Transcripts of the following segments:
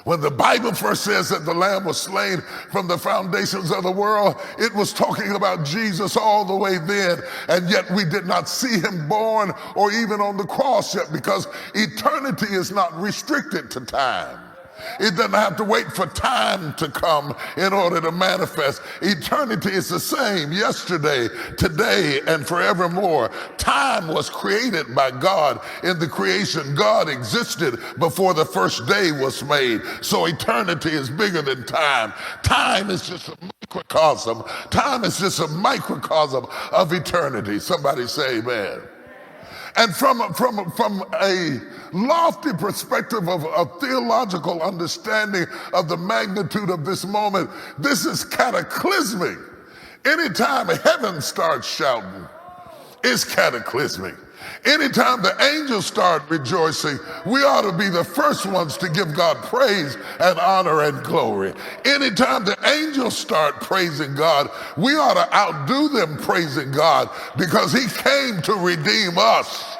When the Bible first says that the Lamb was slain from the foundations of the world, it was talking about Jesus all the way then, and yet we did not see him born or even on the cross yet, because eternity is not restricted to time. It doesn't have to wait for time to come in order to manifest. Eternity is the same yesterday, today, and forevermore. Time was created by God in the creation. God existed before the first day was made. So eternity is bigger than time. Time is just a microcosm. Time is just a microcosm of eternity. Somebody say amen. And from a lofty perspective of a theological understanding of the magnitude of this moment, this is cataclysmic. Anytime heaven starts shouting, it's cataclysmic. Anytime the angels start rejoicing, we ought to be the first ones to give God praise and honor and glory. Anytime the angels start praising God, we ought to outdo them praising God, because he came to redeem us.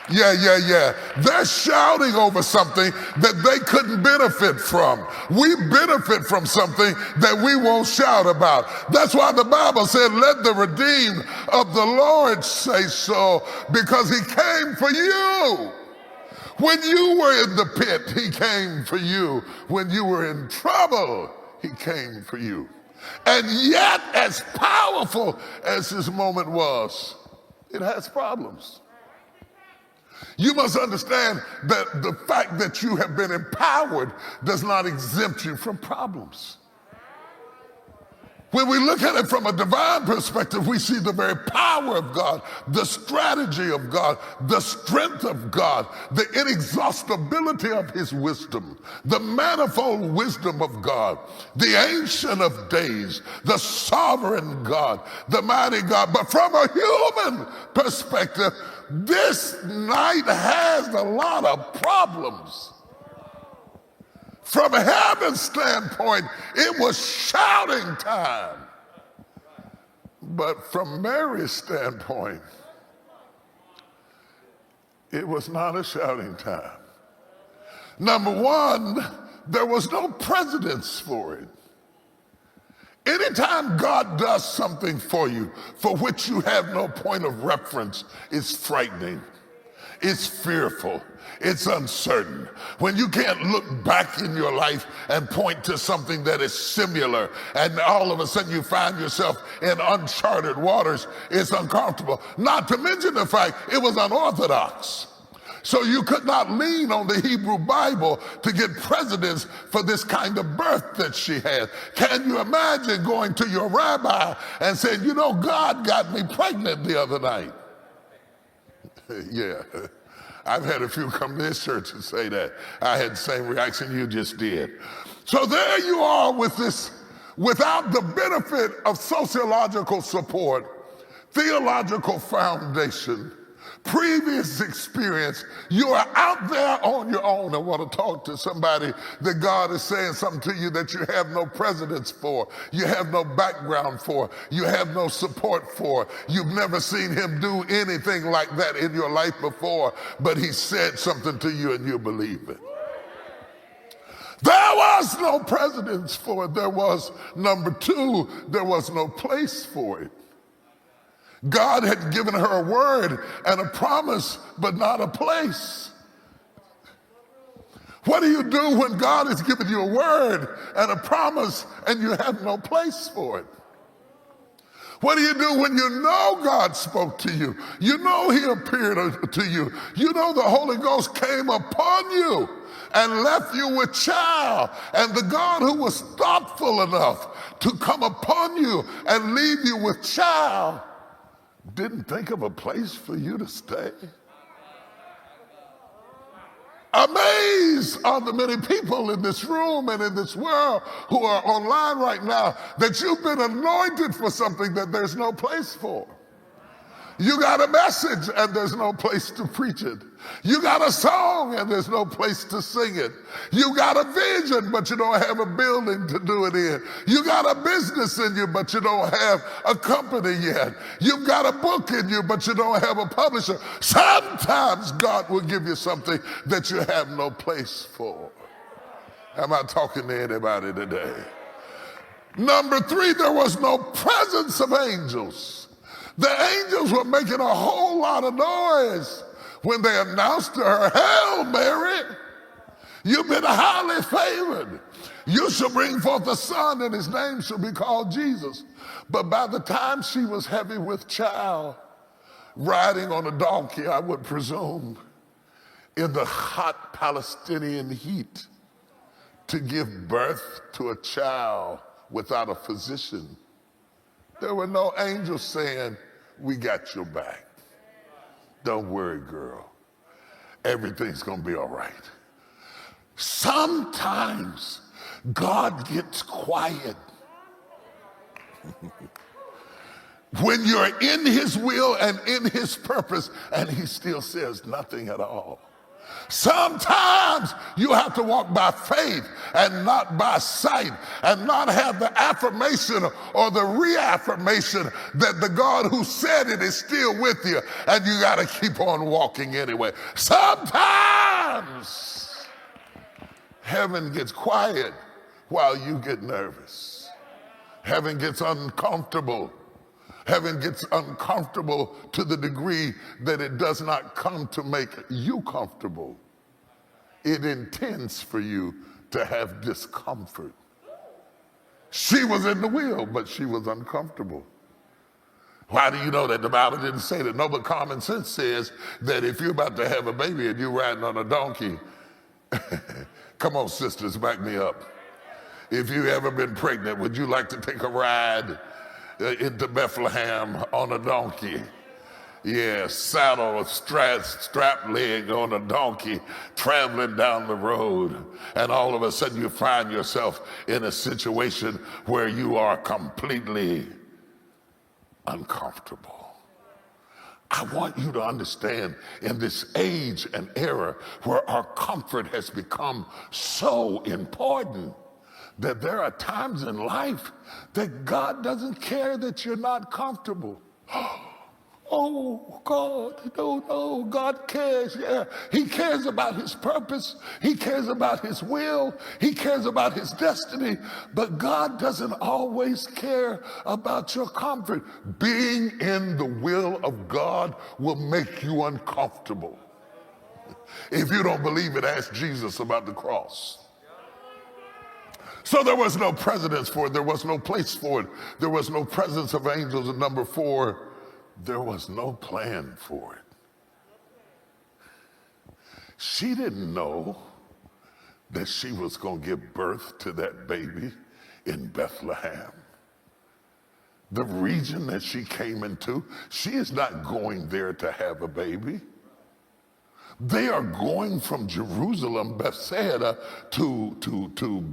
Yeah. They're shouting over something that they couldn't benefit from. We benefit from something that we won't shout about. That's why the Bible said, let the redeemed of the Lord say so, because he came for you. When you were in the pit, he came for you. When you were in trouble, he came for you. And yet, as powerful as this moment was, it has problems. You must understand that the fact that you have been empowered does not exempt you from problems. When we look at it from a divine perspective, we see the very power of God, the strategy of God, the strength of God, the inexhaustibility of his wisdom, the manifold wisdom of God, the Ancient of Days, the sovereign God, the mighty God. But from a human perspective, this night has a lot of problems. From a heaven's standpoint, it was shouting time. But from Mary's standpoint, it was not a shouting time. Number one, there was no precedence for it. Anytime God does something for you for which you have no point of reference, it's frightening, it's fearful, it's uncertain. When you can't look back in your life and point to something that is similar, and all of a sudden you find yourself in uncharted waters, it's uncomfortable. Not to mention the fact it was unorthodox. So you could not lean on the Hebrew Bible to get precedence for this kind of birth that she had. Can you imagine going to your rabbi and saying, you know, God got me pregnant the other night? Yeah, I've had a few come to this church and say that. I had the same reaction you just did. So there you are with this, without the benefit of sociological support, theological foundation, previous experience. You are out there on your own and want to talk to somebody that God is saying something to you that you have no precedence for, you have no background for, you have no support for. You've never seen him do anything like that in your life before, but he said something to you and you believe it. There was no precedence for it. There was, number two, there was no place for it. God had given her a word and a promise, but not a place. What do you do when God has given you a word and a promise and you have no place for it? What do you do when you know God spoke to you? You know he appeared to you. You know the Holy Ghost came upon you and left you with child. And the God who was thoughtful enough to come upon you and leave you with child didn't think of a place for you to stay. Amazed are the many people in this room and in this world who are online right now that you've been anointed for something that there's no place for. You got a message and there's no place to preach it. You got a song and there's no place to sing it. You got a vision, but you don't have a building to do it in. You got a business in you, but you don't have a company yet. You've got a book in you, but you don't have a publisher. Sometimes God will give you something that you have no place for. Am I talking to anybody today? Number three, there was no presence of angels. The angels were making a whole lot of noise when they announced to her, "Hail Mary, you've been highly favored. You shall bring forth a son, and his name shall be called Jesus." But by the time she was heavy with child, riding on a donkey, I would presume, in the hot Palestinian heat, to give birth to a child without a physician, there were no angels saying, "We got your back. Don't worry, girl. Everything's going to be all right." Sometimes God gets quiet when you're in his will and in his purpose, and he still says nothing at all. Sometimes you have to walk by faith and not by sight, and not have the affirmation or the reaffirmation that the God who said it is still with you, and you got to keep on walking anyway. Sometimes heaven gets quiet while you get nervous. Heaven gets uncomfortable. Heaven gets uncomfortable to the degree that it does not come to make you comfortable. It intends for you to have discomfort. She was in the will, but she was uncomfortable. Why do you know that? The Bible didn't say that. No, but common sense says that if you're about to have a baby and you're riding on a donkey, come on, sisters, back me up. If you've ever been pregnant, would you like to take a ride into Bethlehem on a donkey? Yeah, saddle, strap leg on a donkey, traveling down the road, and all of a sudden you find yourself in a situation where you are completely uncomfortable. I want you to understand, in this age and era where our comfort has become so important, that there are times in life that God doesn't care that you're not comfortable. Oh, God, no, God cares. Yeah, he cares about his purpose. He cares about his will. He cares about his destiny. But God doesn't always care about your comfort. Being in the will of God will make you uncomfortable. If you don't believe it, ask Jesus about the cross. So there was no precedence for it. There was no place for it. There was no presence of angels. And number four, there was no plan for it. She didn't know that she was going to give birth to that baby in Bethlehem. The region that she came into, she is not going there to have a baby. They are going from Jerusalem, Bethsaida, to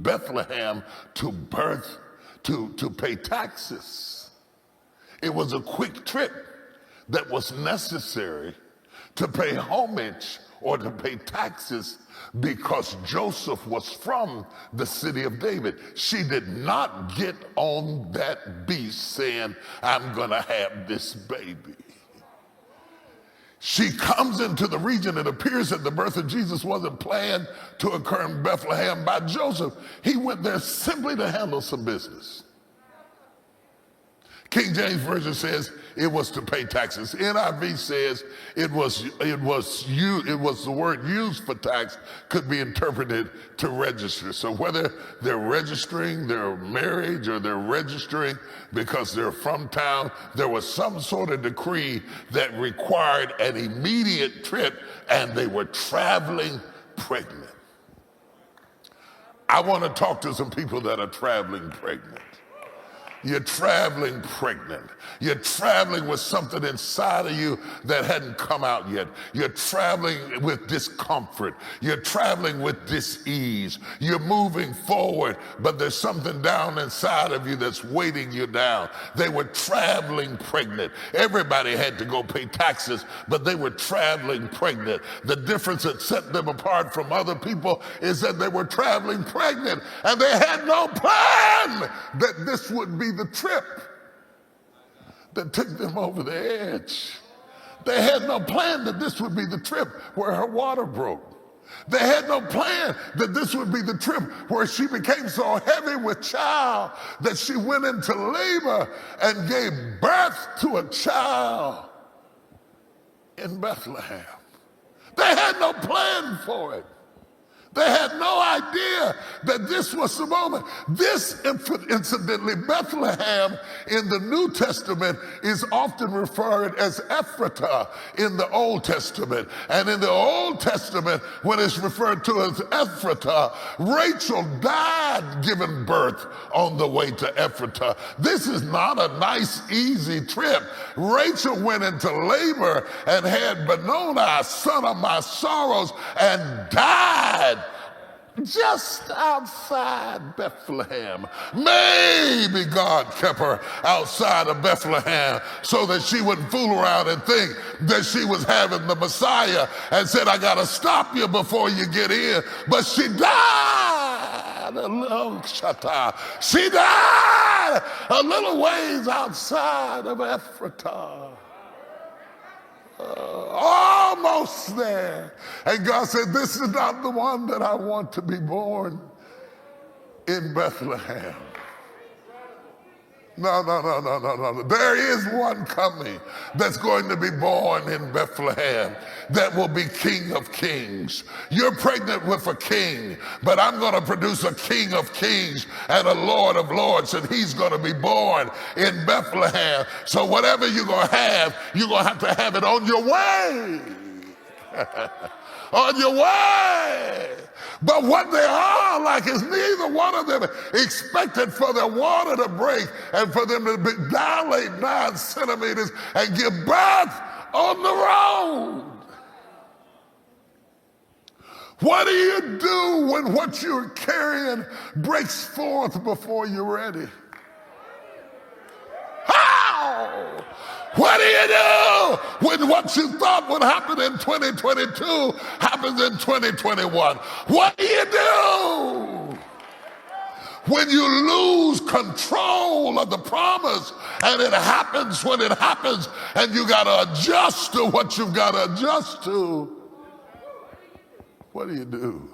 Bethlehem to birth, to pay taxes. It was a quick trip that was necessary to pay homage or to pay taxes, because Joseph was from the city of David. She did not get on that beast saying, "I'm going to have this baby." She comes into the region. It appears that the birth of Jesus wasn't planned to occur in Bethlehem by Joseph. He went there simply to handle some business. King James Version says it was to pay taxes. NIV says it was the word used for tax could be interpreted to register. So whether they're registering their marriage or they're registering because they're from town, there was some sort of decree that required an immediate trip, and they were traveling pregnant. I want to talk to some people that are traveling pregnant. You're traveling pregnant. You're traveling with something inside of you that hadn't come out yet. You're traveling with discomfort. You're traveling with dis-ease. You're moving forward, but there's something down inside of you that's weighting you down. They were traveling pregnant. Everybody had to go pay taxes, but they were traveling pregnant. The difference that set them apart from other people is that they were traveling pregnant, and they had no plan that this would be the trip that took them over the edge. They had no plan that this would be the trip where her water broke. They had no plan that this would be the trip where she became so heavy with child that she went into labor and gave birth to a child in Bethlehem. They had no plan for it. They had no idea that this was the moment. This, incidentally, Bethlehem in the New Testament is often referred as Ephratah in the Old Testament. And in the Old Testament, when it's referred to as Ephratah, Rachel died giving birth on the way to Ephratah. This is not a nice, easy trip. Rachel went into labor and had Benoni, son of my sorrows, and died just outside Bethlehem. Maybe God kept her outside of Bethlehem so that she wouldn't fool around and think that she was having the Messiah and said, I gotta stop you before you get in. But she died She died a little ways outside of Ephratah. Almost there. And God said, this is not the one that I want to be born in Bethlehem. No. There is one coming that's going to be born in Bethlehem that will be King of Kings. You're pregnant with a king, but I'm going to produce a King of Kings and a Lord of Lords, and he's going to be born in Bethlehem. So whatever you're going to have it on your way. On your way. But what they are like is neither one of them expected for their water to break and for them to dilate 9 centimeters and give birth on the road. What do you do when what you're carrying breaks forth before you're ready? How? What do you do when what you thought would happen in 2022 happens in 2021? What do you do when you lose control of the promise and it happens when it happens and you got to adjust to what you've got to adjust to? What do you do?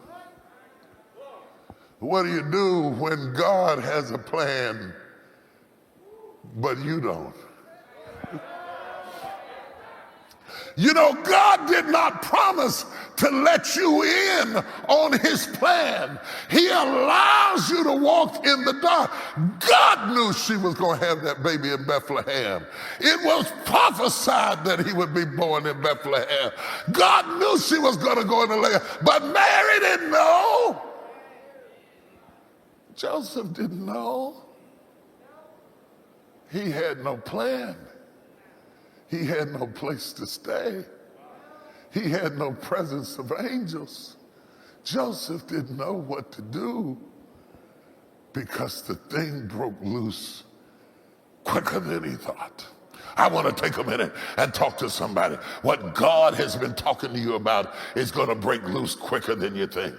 What do you do when God has a plan but you don't? You know, God did not promise to let you in on his plan. He allows you to walk in the dark. God knew she was going to have that baby in Bethlehem. It was prophesied that he would be born in Bethlehem. God knew she was going to go into labor, but Mary didn't know. Joseph didn't know. He had no plan. He had no place to stay. He had no presence of angels. Joseph didn't know what to do because the thing broke loose quicker than he thought. I want to take a minute and talk to somebody. What God has been talking to you about is going to break loose quicker than you think.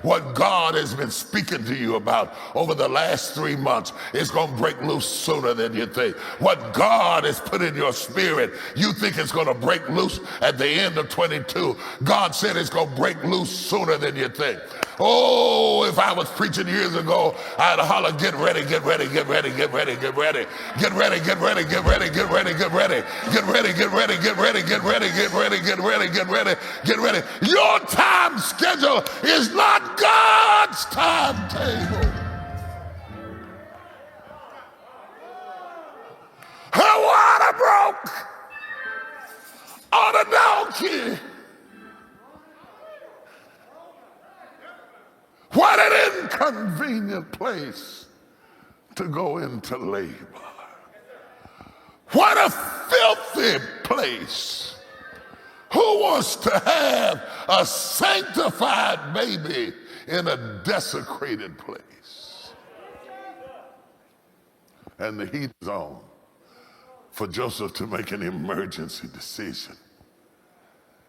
What God has been speaking to you about over the last 3 months is going to break loose sooner than you think. What God has put in your spirit, you think it's going to break loose at the end of 22. God said it's going to break loose sooner than you think. Oh, if I was preaching years ago, I'd holler, get ready, get ready, get ready, get ready, get ready, get ready, get ready, get ready, get ready, get ready, get ready, get ready, get ready, get ready, get ready, get ready, get ready, get ready. Your time schedule is not God's timetable. Her water broke on a donkey. What an inconvenient place to go into labor. What a filthy place. Who wants to have a sanctified baby in a desecrated place? And the heat is on for Joseph to make an emergency decision.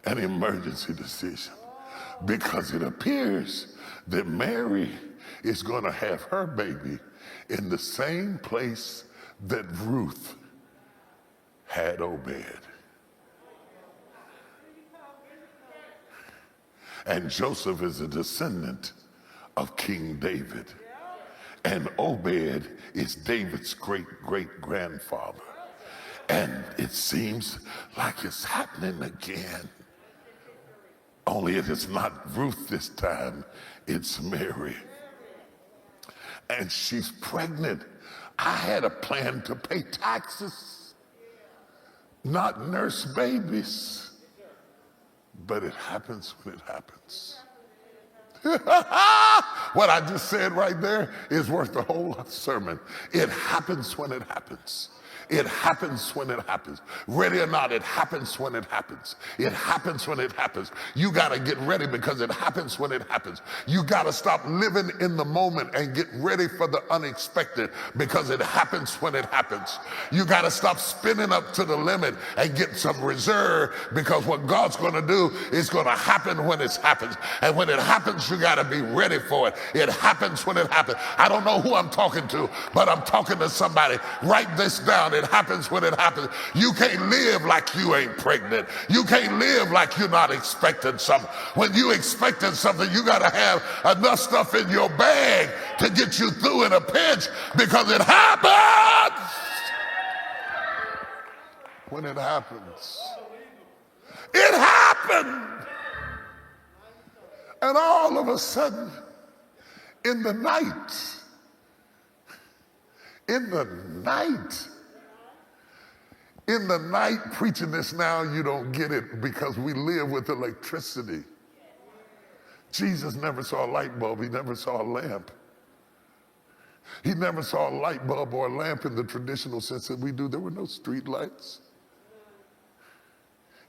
An emergency decision. Because it appears that Mary is going to have her baby in the same place that Ruth had Obed. And Joseph is a descendant of King David. And Obed is David's great-great-grandfather. And it seems like it's happening again. Only it is not Ruth this time, it's Mary. And she's pregnant. I had a plan to pay taxes, not nurse babies. But it happens when it happens. What I just said right there is worth the whole sermon. It happens when it happens. It happens when it happens. Ready or not, it happens when it happens. It happens when it happens. You got to get ready because it happens when it happens. You got to stop living in the moment and get ready for the unexpected because it happens when it happens. You got to stop spinning up to the limit and get some reserve because what God's going to do is going to happen when it happens. And when it happens, you got to be ready for it. It happens when it happens. I don't know who I'm talking to, but I'm talking to somebody. Write this down. It happens when it happens. You can't live like you ain't pregnant. You can't live like you're not expecting something. When you expecting something, you got to have enough stuff in your bag to get you through in a pinch because it happens when it happens. It happened. And all of a sudden, in the night, preaching this now, you don't get it because we live with electricity. Jesus never saw a light bulb. He never saw a lamp. He never saw a light bulb or a lamp in the traditional sense that we do. There were no street lights.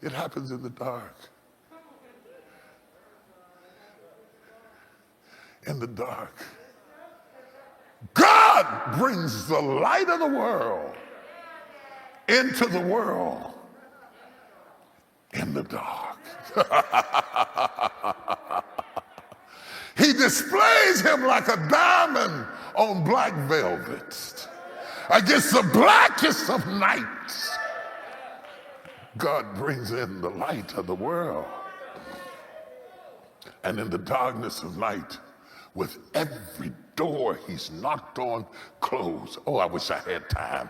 It happens in the dark. In the dark. God brings the light of the world into the world in the dark. He displays him like a diamond on black velvet against the blackest of nights. God brings in the light of the world. And in the darkness of night, with every door he's knocked on closed. Oh, I wish I had time.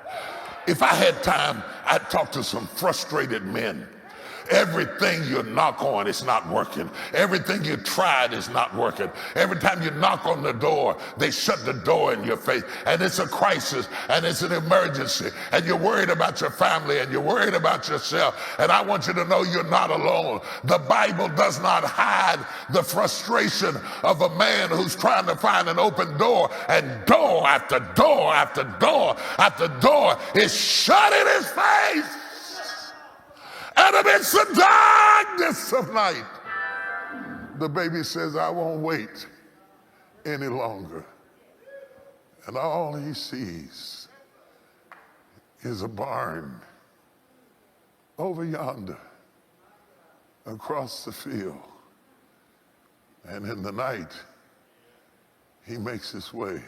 If I had time, I'd talk to some frustrated men. Everything you knock on is not working. Everything you tried is not working. Every time you knock on the door, they shut the door in your face. And it's a crisis and it's an emergency. And you're worried about your family and you're worried about yourself. And I want you to know you're not alone. The Bible does not hide the frustration of a man who's trying to find an open door, and door after door after door after door is shut in his face. And amidst the darkness of night, the baby says, I won't wait any longer. And all he sees is a barn over yonder across the field. And in the night, he makes his way